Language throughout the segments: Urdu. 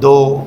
2।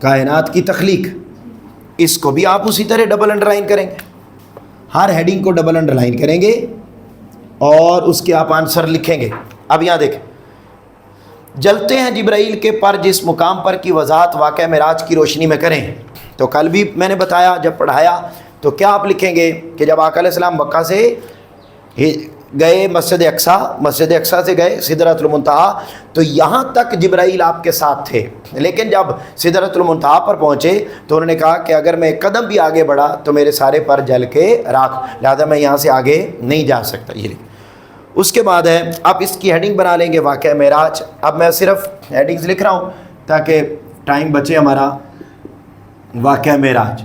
کائنات کی تخلیق، اس کو بھی آپ اسی طرح ڈبل انڈر لائن کریں گے، ہر ہیڈنگ کو ڈبل انڈر لائن کریں گے اور اس کے آپ آنسر لکھیں گے۔ اب یہاں دیکھیں، جلتے ہیں جبرائیل کے پر جس مقام پر کی وضاحت واقعہ معراج کی روشنی میں کریں۔ تو کل بھی میں نے بتایا جب پڑھایا تو کیا آپ لکھیں گے کہ جب آقا علیہ السلام مکہ سے گئے مسجد اقصیٰ سے گئے سدرۃ المنتہا، تو یہاں تک جبرائیل آپ کے ساتھ تھے، لیکن جب سدرۃ المنتہا پر پہنچے تو انہوں نے کہا کہ اگر میں ایک قدم بھی آگے بڑھا تو میرے سارے پر جل کے راکھ، لہذا میں یہاں سے آگے نہیں جا سکتا۔ یہ اس کے بعد ہے، اب اس کی ہیڈنگ بنا لیں گے واقعہ معراج۔ اب میں صرف ہیڈنگز لکھ رہا ہوں تاکہ ٹائم بچے ہمارا، واقعہ معراج،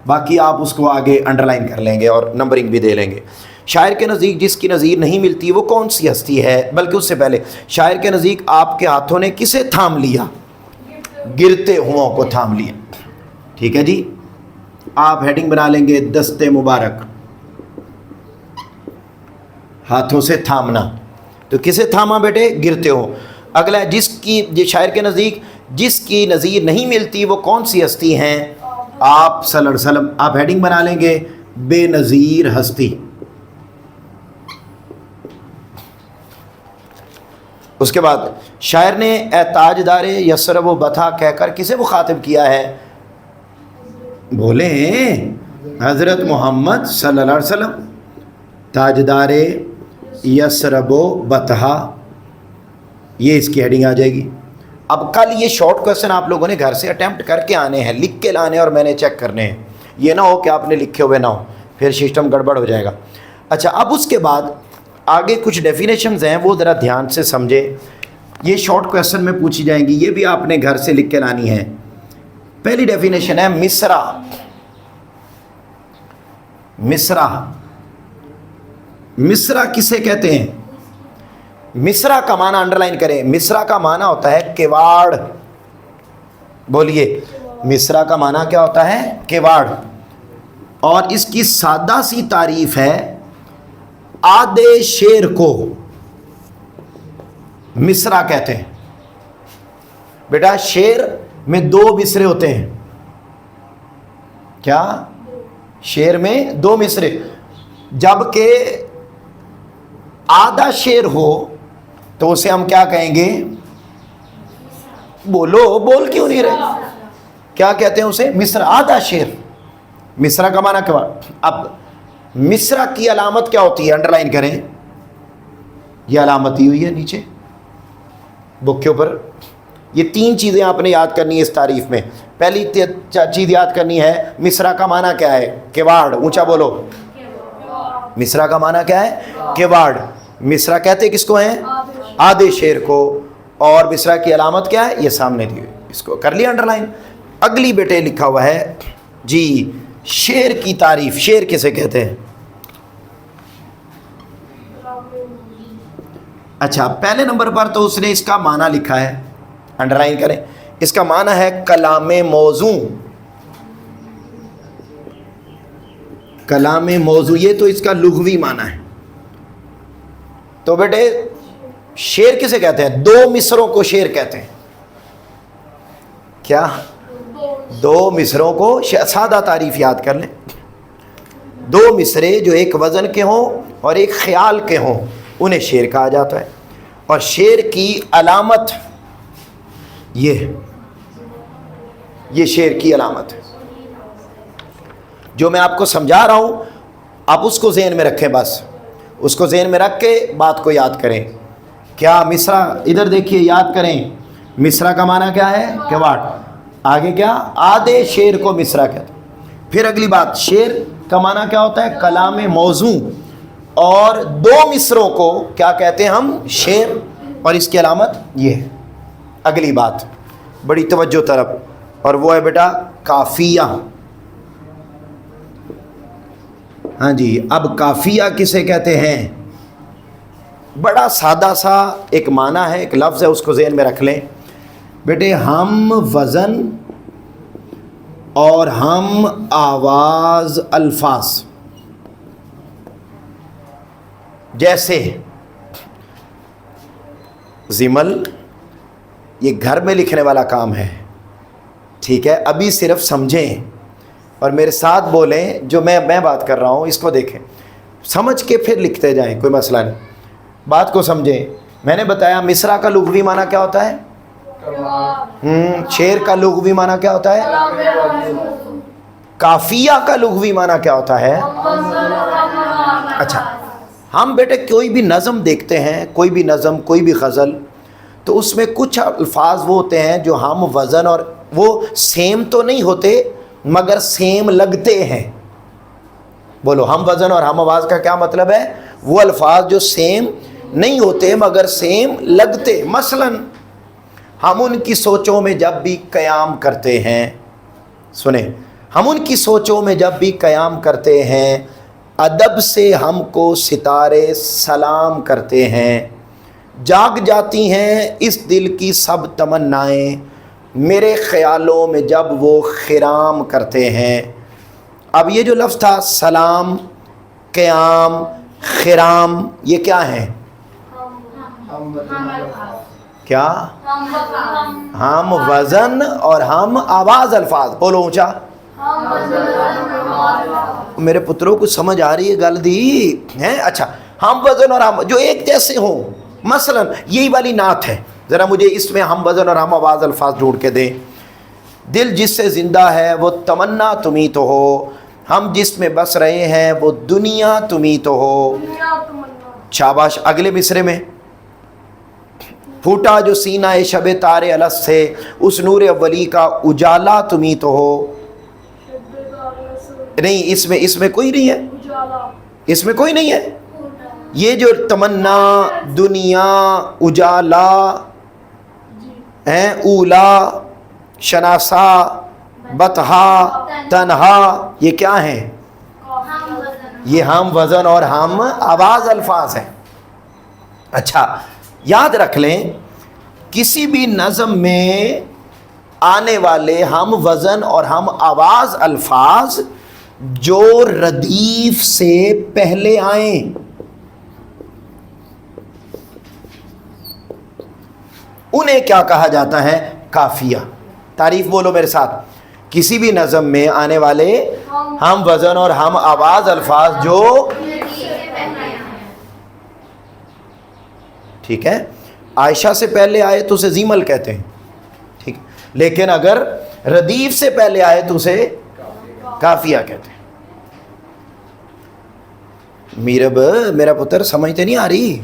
باقی آپ اس کو آگے انڈر لائن کر لیں گے اور نمبرنگ بھی دے لیں گے۔ شاعر کے نزدیک جس کی نظیر نہیں ملتی وہ کون سی ہستی ہے؟ بلکہ اس سے پہلے شاعر کے نزدیک آپ کے ہاتھوں نے کسے تھام لیا؟ گرتے ہوں کو تھام لیا۔ ٹھیک ہے جی، آپ ہیڈنگ بنا لیں گے دست مبارک، ہاتھوں سے تھامنا، تو کسے تھاما بیٹے؟ گرتے ہوں۔ اگلا ہے جس کی، شاعر کے نزدیک جس کی نظیر نہیں ملتی وہ کون سی ہستی ہیں؟ آپ صلی اللہ علیہ وسلم۔ آپ ہیڈنگ بنا لیں گے بے نظیر ہستی۔ اس کے بعد شاعر نے اے تاجدار یثرب و بطحا کہہ کر کسے مخاطب کیا ہے؟ بولیں حضرت محمد صلی اللہ علیہ وسلم۔ تاجدار یثرب و بطحا، یہ اس کی ہیڈنگ آ جائے گی۔ اب کل یہ شارٹ کویسچن آپ لوگوں نے گھر سے اٹیمپٹ کر کے آنے ہیں، لکھ کے لانے اور میں نے چیک کرنے ہیں، یہ نہ ہو کہ آپ نے لکھے ہوئے نہ ہو، پھر سسٹم گڑبڑ ہو جائے گا۔ اچھا، اب اس کے بعد آگے کچھ ڈیفینیشنز ہیں، وہ ذرا دھیان سے سمجھے، یہ شارٹ کویسچن میں پوچھی جائیں گی، یہ بھی آپ نے گھر سے لکھ کے لانی ہے۔ پہلی ڈیفینیشن ہے مصرع۔ مصرع، مصرع کسے کہتے ہیں؟ مصرع کا معنی انڈر لائن کریں، مصرع کا معنی ہوتا ہے کواڑ۔ بولیے، مصرع کا معنی کیا ہوتا ہے؟ کواڑ۔ اور اس کی سادہ سی تعریف ہے آدھے شعر کو مصرع کہتے ہیں۔ بیٹا شعر میں دو مصرے ہوتے ہیں، کیا؟ شعر میں دو مصرے، جبکہ آدھا شعر ہو تو اسے ہم کیا کہیں گے؟ بولو، بول کیوں نہیں رہے؟ کیا کہتے ہیں اسے؟ مصرع، آدھا شعر۔ مصرع کا معنی کیا؟ اب مصرع کی علامت کیا ہوتی ہے؟ انڈر لائن کریں، یہ علامت دی ہوئی ہے نیچے بک کے اوپر۔ یہ تین چیزیں آپ نے یاد کرنی ہے اس تعریف میں۔ پہلی چیز یاد کرنی ہے، مصرع کا معنی کیا ہے؟ کواڑ۔ اونچا بولو، مصرع کا معنی کیا ہے؟ کواڑ۔ مصرع کہتے کس کو ہیں؟ آدھے شعر کو۔ اور مصرع کی علامت کیا ہے؟ یہ سامنے دی ہوئی، اس کو کر لیا انڈر لائن۔ اگلی بیٹے لکھا ہوا ہے جی شعر کی تعریف، شعر کسے کہتے ہیں؟ اچھا، پہلے نمبر پر تو اس نے اس کا معنی لکھا ہے، انڈر لائن کریں، اس کا معنی ہے کلام موزوں۔ کلام موزوں، یہ تو اس کا لغوی معنی ہے۔ تو بیٹے شعر کسے کہتے ہیں؟ دو مصروں کو شعر کہتے ہیں۔ کیا؟ دو مصروں کو، سادہ تعریف یاد کر لیں، دو مصرے جو ایک وزن کے ہوں اور ایک خیال کے ہوں انہیں شعر کہا جاتا ہے۔ اور شعر کی علامت یہ شعر کی علامت ہے جو میں آپ کو سمجھا رہا ہوں، آپ اس کو ذہن میں رکھیں، بس اس کو ذہن میں رکھ کے بات کو یاد کریں۔ کیا مصرع؟ ادھر دیکھیے، یاد کریں، مصرع کا معنی کیا ہے؟ کواڑ۔ آگے کیا؟ آدھے شعر کو مصرع کہتے ہیں۔ پھر اگلی بات، شعر کا معنی کیا ہوتا ہے؟ کلام موزوں۔ اور دو مصروں کو کیا کہتے ہیں ہم؟ شعر۔ اور اس کی علامت یہ ہے۔ اگلی بات بڑی توجہ طرف، اور وہ ہے بیٹا قافیہ۔ ہاں جی، اب قافیہ کسے کہتے ہیں؟ بڑا سادہ سا ایک معنی ہے، ایک لفظ ہے، اس کو ذہن میں رکھ لیں بیٹے۔ ہم وزن اور ہم آواز الفاظ، جیسے زمل، یہ گھر میں لکھنے والا کام ہے، ٹھیک ہے، ابھی صرف سمجھیں اور میرے ساتھ بولیں، جو میں بات کر رہا ہوں اس کو دیکھیں، سمجھ کے پھر لکھتے جائیں، کوئی مسئلہ نہیں، بات کو سمجھیں۔ میں نے بتایا مصرع کا لغوی معنی کیا ہوتا ہے؟ شعر کا لغوی معنی کیا ہوتا ہے؟ قافیہ کا لغوی معنی کیا ہوتا ہے؟ اچھا، ہم بیٹے کوئی بھی نظم دیکھتے ہیں، کوئی بھی نظم، کوئی بھی غزل، تو اس میں کچھ الفاظ وہ ہوتے ہیں جو ہم وزن اور وہ سیم تو نہیں ہوتے مگر سیم لگتے ہیں۔ بولو، ہم وزن اور ہم آواز کا کیا مطلب ہے؟ وہ الفاظ جو سیم نہیں ہوتے مگر سیم لگتے۔ مثلا ہم ان کی سوچوں میں جب بھی قیام کرتے ہیں، سنیں، ہم ان کی سوچوں میں جب بھی قیام کرتے ہیں، ادب سے ہم کو ستارے سلام کرتے ہیں، جاگ جاتی ہیں اس دل کی سب تمنائیں، میرے خیالوں میں جب وہ خرام کرتے ہیں۔ اب یہ جو لفظ تھا سلام، قیام، خرام، یہ کیا ہیں؟ کیا؟ ہم وزن اور ہم آواز الفاظ۔ بولو اونچا، میرے پتروں کو سمجھ آ رہی ہے گل دی ہے؟ اچھا، ہم وزن اور ہم جو ایک جیسے ہوں، مثلا یہی والی نعت ہے، ذرا مجھے اس میں ہم وزن اور ہم آواز الفاظ ڈھونڈ کے دیں۔ دل جس سے زندہ ہے وہ تمنا تمہیں تو ہو، ہم جس میں بس رہے ہیں وہ دنیا تمہیں تو ہو۔ شاباش۔ اگلے مصرے میں، پھوٹا جو سینہ شب تارے الست سے، اس نور اولی کا اجالا تمہیں تو ہو۔ نہیں، اس میں کوئی نہیں ہے، اس میں کوئی نہیں ہے۔ یہ جو تمنا، دنیا، اجالا ہیں، اولا، شناسا، بطحا، تنہا، یہ کیا ہیں؟ یہ ہم وزن اور ہم آواز الفاظ ہیں۔ اچھا، یاد رکھ لیں، کسی بھی نظم میں آنے والے ہم وزن اور ہم آواز الفاظ جو ردیف سے پہلے آئیں، انہیں کیا کہا جاتا ہے؟ قافیہ۔ تعریف بولو میرے ساتھ، کسی بھی نظم میں آنے والے ہم وزن اور ہم آواز الفاظ جو، ٹھیک ہے، عائشہ سے پہلے آئے تو اسے زیمل کہتے ہیں، ٹھیک، لیکن اگر ردیف سے پہلے آئے تو اسے قافیہ کہتے ہیں۔ میرا پتر سمجھتے نہیں آ رہی؟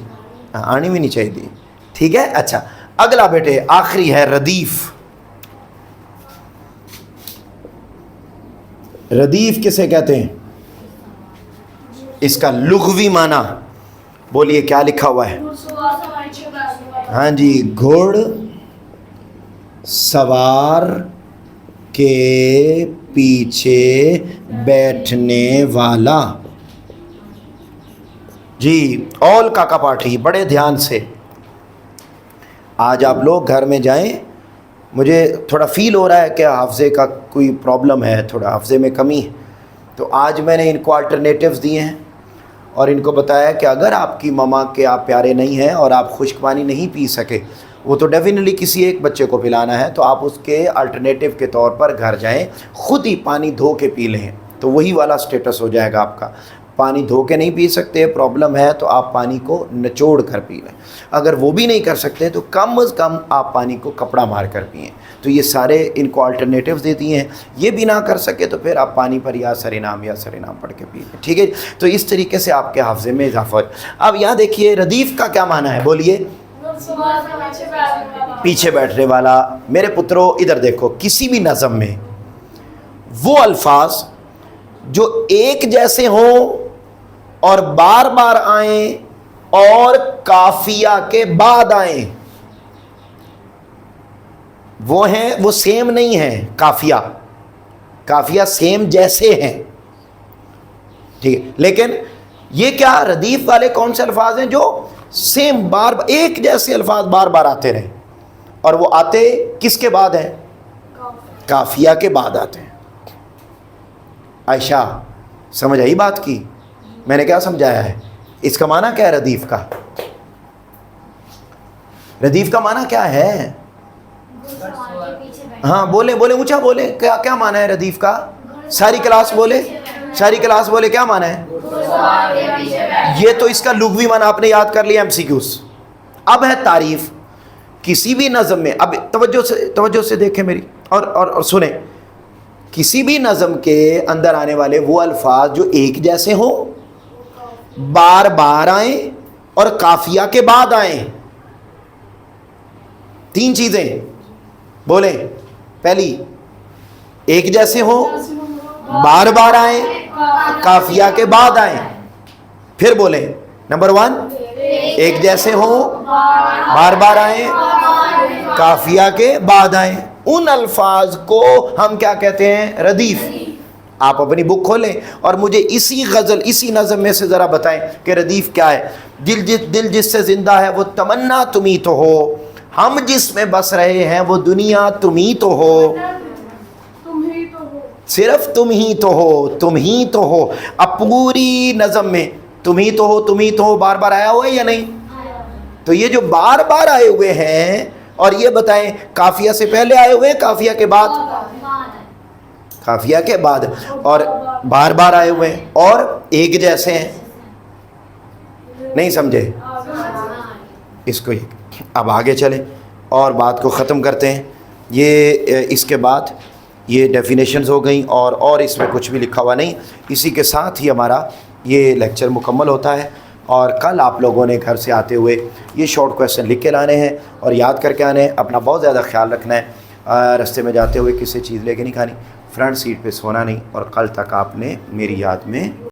آنی بھی نہیں چاہیے تھی، ٹھیک ہے۔ اچھا، اگلا بیٹے آخری ہے ردیف۔ ردیف کسے کہتے ہیں؟ اس کا لغوی معنی بولیے کیا لکھا ہوا ہے؟ ہاں جی، گھوڑ سوار کے پیچھے بیٹھنے والا۔ جی، اول کا کپاٹھی، بڑے دھیان سے آج آپ لوگ گھر میں جائیں، مجھے تھوڑا فیل ہو رہا ہے کہ حافظے کا کوئی پرابلم ہے، تھوڑا حافظے میں کمی ہے، تو آج میں نے ان کو الٹرنیٹیوز دیے ہیں اور ان کو بتایا کہ اگر آپ کی ماما کے آپ پیارے نہیں ہیں اور آپ خشک پانی نہیں پی سکے، وہ تو ڈیفینیٹلی کسی ایک بچے کو پلانا ہے، تو آپ اس کے الٹرنیٹیو کے طور پر گھر جائیں، خود ہی پانی دھو کے پی لیں، تو وہی والا سٹیٹس ہو جائے گا آپ کا۔ پانی دھو کے نہیں پی سکتے، پرابلم ہے، تو آپ پانی کو نچوڑ کر پی لیں۔ اگر وہ بھی نہیں کر سکتے تو کم از کم آپ پانی کو کپڑا مار کر پئیں۔ تو یہ سارے ان کو الٹرنیٹیوز دیتی ہیں۔ یہ بھی نہ کر سکے تو پھر آپ پانی پر یا سرینام پڑھ کے پی لیں، ٹھیک ہے۔ تو اس طریقے سے آپ کے حافظے میں اضافہ ہو۔ اب یہاں دیکھیے ردیف کا کیا معنی ہے، بولیے۔ پیچھے بیٹھنے والا۔ میرے پترو ادھر دیکھو، کسی بھی نظم میں وہ الفاظ جو ایک جیسے ہوں اور بار بار آئیں اور قافیہ کے بعد آئیں، وہ ہیں، وہ سیم نہیں ہیں۔ قافیہ سیم جیسے ہیں، ٹھیک ہے، لیکن یہ کیا ردیف والے کون سے الفاظ ہیں جو سیم بار ایک جیسے الفاظ بار بار آتے رہیں، اور وہ آتے کس کے بعد ہیں؟ قافیہ کے بعد آتے ہیں۔ عائشہ سمجھ آئی بات کی؟ میں نے کیا سمجھایا ہے؟ اس کا معنی کیا ہے ردیف کا؟ ردیف کا معنی کیا ہے؟ ہاں بولیں بولیں اونچا بولیں, کیا کیا معنی ہے ردیف کا؟ ساری کلاس بولے, ساری کلاس بولے, کیا معنی ہے؟ یہ تو اس کا لغوی معنی آپ نے یاد کر لیا MCQs. اب ہے تعریف. کسی بھی نظم میں, اب توجہ سے دیکھیں میری اور سنیں, کسی بھی نظم کے اندر آنے والے وہ الفاظ جو ایک جیسے ہوں, بار بار آئیں اور قافیہ کے بعد آئیں. تین چیزیں بولیں. پہلی, ایک جیسے ہوں, بار بار آئیں, قافیہ کے بعد آئیں. پھر بولیں نمبر 1, ایک جیسے ہوں, بار بار آئیں, قافیہ کے بعد آئیں. ان الفاظ کو ہم کیا کہتے ہیں؟ ردیف. آپ اپنی بک کھولیں اور مجھے اسی غزل, اسی نظم میں سے ذرا بتائیں کہ ردیف کیا ہے. دل جس سے زندہ ہے وہ تمنا تم ہی تو ہو, ہم جس میں بس رہے ہیں وہ دنیا تم ہی تو ہو, صرف تم ہی تو ہو, تم ہی تو ہو. اب پوری نظم میں تم ہی تو ہو, تم ہی تو ہو بار بار آیا ہوا ہے یا نہیں؟ تو یہ جو بار بار آئے ہوئے ہیں, اور یہ بتائیں قافیہ سے پہلے آئے ہوئے ہیں قافیہ کے بعد؟ قافیہ کے بعد. اور بار بار آئے ہوئے ہیں اور ایک جیسے ہیں. نہیں سمجھے اس کو؟ اب آگے چلیں اور بات کو ختم کرتے ہیں. یہ اس کے بعد یہ ڈیفینیشنز ہو گئیں اور اس میں کچھ بھی لکھا ہوا نہیں. اسی کے ساتھ ہی ہمارا یہ لیکچر مکمل ہوتا ہے. اور کل آپ لوگوں نے گھر سے آتے ہوئے یہ شارٹ کویسچن لکھ کے لانے ہیں اور یاد کر کے آنے ہیں. اپنا بہت زیادہ خیال رکھنا ہے. رستے میں جاتے ہوئے کسی چیز لے کے نہیں کھانی, فرنٹ سیٹ پہ سونا نہیں, اور کل تک آپ نے میری یاد میں